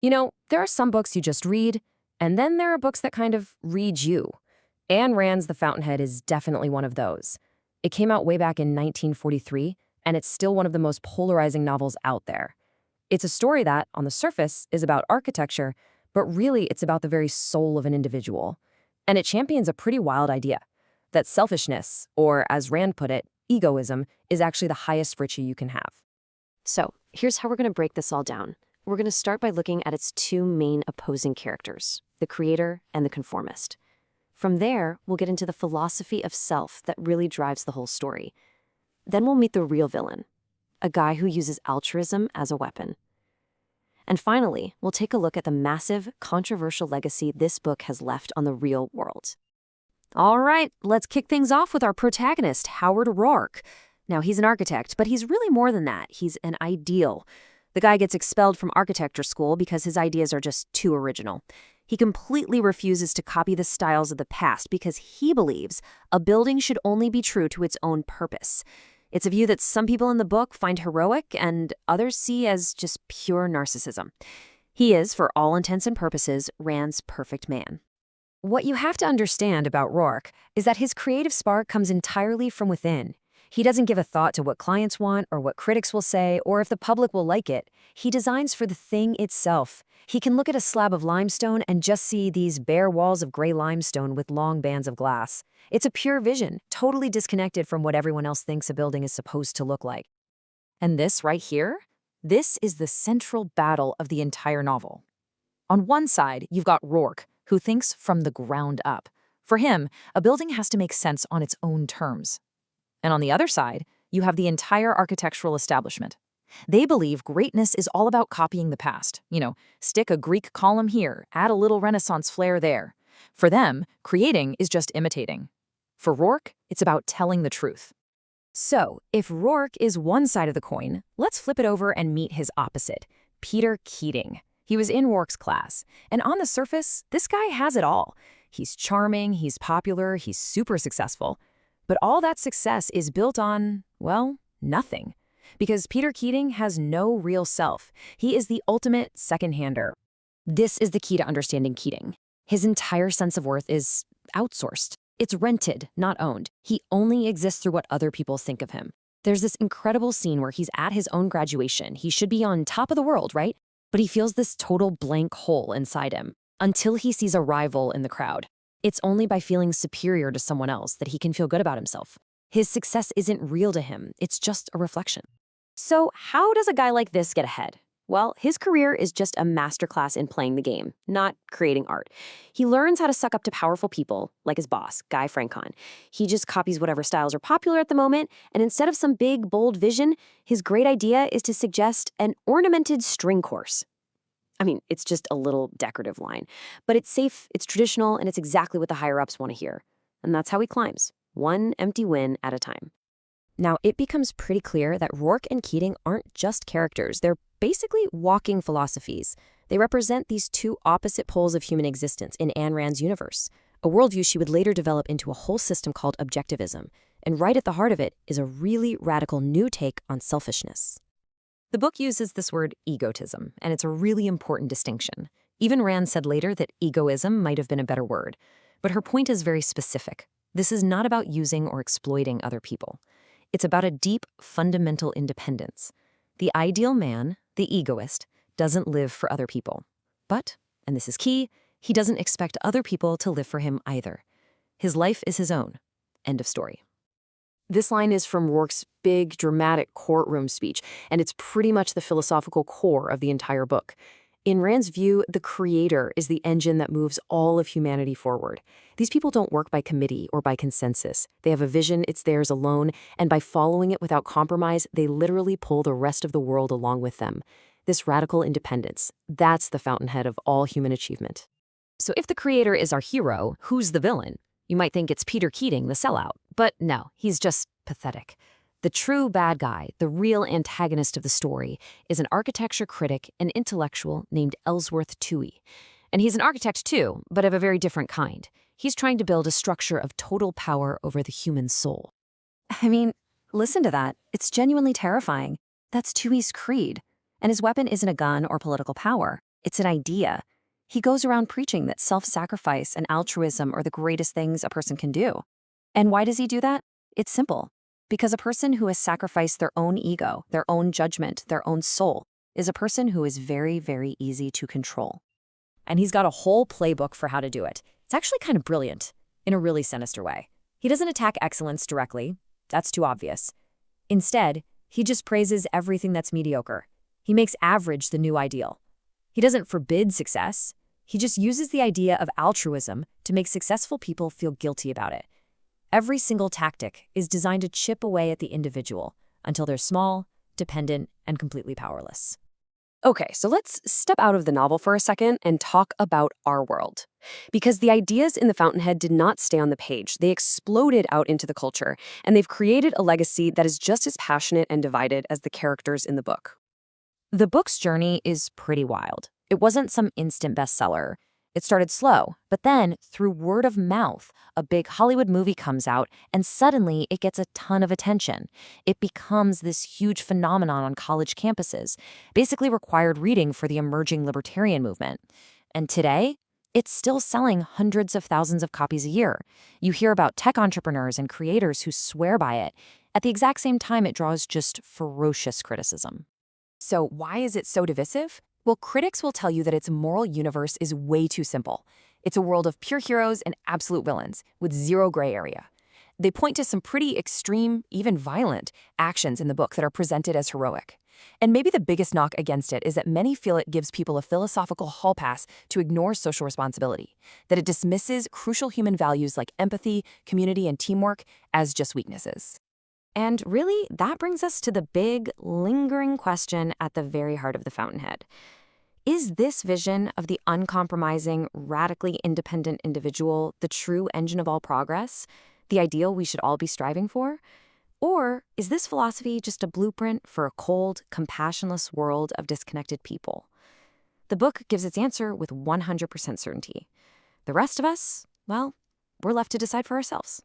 There are some books you just read, and then there are books that kind of read you. Ayn Rand's The Fountainhead is definitely one of those. It came out way back in 1943, and it's still one of the most polarizing novels out there. It's a story that, on the surface, is about architecture, but really it's about the very soul of an individual. And it champions a pretty wild idea, that selfishness, or as Rand put it, egoism, is actually the highest virtue you can have. So, here's how we're going to break this all down. We're going to start by looking at its two main opposing characters, the creator and the conformist. From there, we'll get into the philosophy of self that really drives the whole story. Then we'll meet the real villain, a guy who uses altruism as a weapon. And finally, we'll take a look at the massive, controversial legacy this book has left on the real world. All right, let's kick things off with our protagonist, Howard Roark. Now, he's an architect, but he's really more than that. He's an ideal. The guy gets expelled from architecture school because his ideas are just too original. He completely refuses to copy the styles of the past because he believes a building should only be true to its own purpose. It's a view that some people in the book find heroic and others see as just pure narcissism. He is, for all intents and purposes, Rand's perfect man. What you have to understand about Roark is that his creative spark comes entirely from within. He doesn't give a thought to what clients want or what critics will say or if the public will like it. He designs for the thing itself. He can look at a slab of limestone and just see these bare walls of gray limestone with long bands of glass. It's a pure vision, totally disconnected from what everyone else thinks a building is supposed to look like. And this right here, this is the central battle of the entire novel. On one side, you've got Roark, who thinks from the ground up. For him, a building has to make sense on its own terms. And on the other side, you have the entire architectural establishment. They believe greatness is all about copying the past. Stick a Greek column here, add a little Renaissance flair there. For them, creating is just imitating. For Roark, it's about telling the truth. So, if Roark is one side of the coin, let's flip it over and meet his opposite, Peter Keating. He was in Roark's class, and on the surface, this guy has it all. He's charming, he's popular, he's super successful. But all that success is built on, well, nothing. Because Peter Keating has no real self. He is the ultimate second-hander. This is the key to understanding Keating. His entire sense of worth is outsourced. It's rented, not owned. He only exists through what other people think of him. There's this incredible scene where he's at his own graduation. He should be on top of the world, right? But he feels this total blank hole inside him until he sees a rival in the crowd. It's only by feeling superior to someone else that he can feel good about himself. His success isn't real to him. It's just a reflection. So how does a guy like this get ahead? Well, his career is just a masterclass in playing the game, not creating art. He learns how to suck up to powerful people, like his boss, Guy Francon. He just copies whatever styles are popular at the moment, and instead of some big, bold vision, his great idea is to suggest an ornamented string course. I mean, it's just a little decorative line. But it's safe, it's traditional, and it's exactly what the higher-ups want to hear. And that's how he climbs, one empty win at a time. Now, it becomes pretty clear that Roark and Keating aren't just characters. They're basically walking philosophies. They represent these two opposite poles of human existence in Ayn Rand's universe, a worldview she would later develop into a whole system called objectivism. And right at the heart of it is a really radical new take on selfishness. The book uses this word egotism, and it's a really important distinction. Even Rand said later that egoism might have been a better word. But her point is very specific. This is not about using or exploiting other people. It's about a deep, fundamental independence. The ideal man, the egoist, doesn't live for other people. But, and this is key, he doesn't expect other people to live for him either. His life is his own. End of story. This line is from Roark's big, dramatic courtroom speech, and it's pretty much the philosophical core of the entire book. In Rand's view, the creator is the engine that moves all of humanity forward. These people don't work by committee or by consensus. They have a vision, it's theirs alone, and by following it without compromise, they literally pull the rest of the world along with them. This radical independence, that's the fountainhead of all human achievement. So if the creator is our hero, who's the villain? You might think it's Peter Keating, the sellout, but no, he's just pathetic. The true bad guy, the real antagonist of the story, is an architecture critic and intellectual named Ellsworth Toohey. And he's an architect too, but of a very different kind. He's trying to build a structure of total power over the human soul. I mean, listen to that. It's genuinely terrifying. That's Toohey's creed. And his weapon isn't a gun or political power. It's an idea. He goes around preaching that self-sacrifice and altruism are the greatest things a person can do. And why does he do that? It's simple. Because a person who has sacrificed their own ego, their own judgment, their own soul, is a person who is very, very easy to control. And he's got a whole playbook for how to do it. It's actually kind of brilliant, in a really sinister way. He doesn't attack excellence directly. That's too obvious. Instead, he just praises everything that's mediocre. He makes average the new ideal. He doesn't forbid success. He just uses the idea of altruism to make successful people feel guilty about it. Every single tactic is designed to chip away at the individual until they're small, dependent, and completely powerless. Okay, so let's step out of the novel for a second and talk about our world. Because the ideas in the Fountainhead did not stay on the page. They exploded out into the culture, and they've created a legacy that is just as passionate and divided as the characters in the book. The book's journey is pretty wild. It wasn't some instant bestseller. It started slow, but then, through word of mouth, a big Hollywood movie comes out, and suddenly it gets a ton of attention. It becomes this huge phenomenon on college campuses, basically required reading for the emerging libertarian movement. And today, it's still selling hundreds of thousands of copies a year. You hear about tech entrepreneurs and creators who swear by it. At the exact same time, it draws just ferocious criticism. So why is it so divisive? Well, critics will tell you that its moral universe is way too simple. It's a world of pure heroes and absolute villains, with zero gray area. They point to some pretty extreme, even violent, actions in the book that are presented as heroic. And maybe the biggest knock against it is that many feel it gives people a philosophical hall pass to ignore social responsibility, that it dismisses crucial human values like empathy, community, and teamwork as just weaknesses. And really, that brings us to the big, lingering question at the very heart of the Fountainhead. Is this vision of the uncompromising, radically independent individual the true engine of all progress, the ideal we should all be striving for? Or is this philosophy just a blueprint for a cold, compassionless world of disconnected people? The book gives its answer with 100% certainty. The rest of us, well, we're left to decide for ourselves.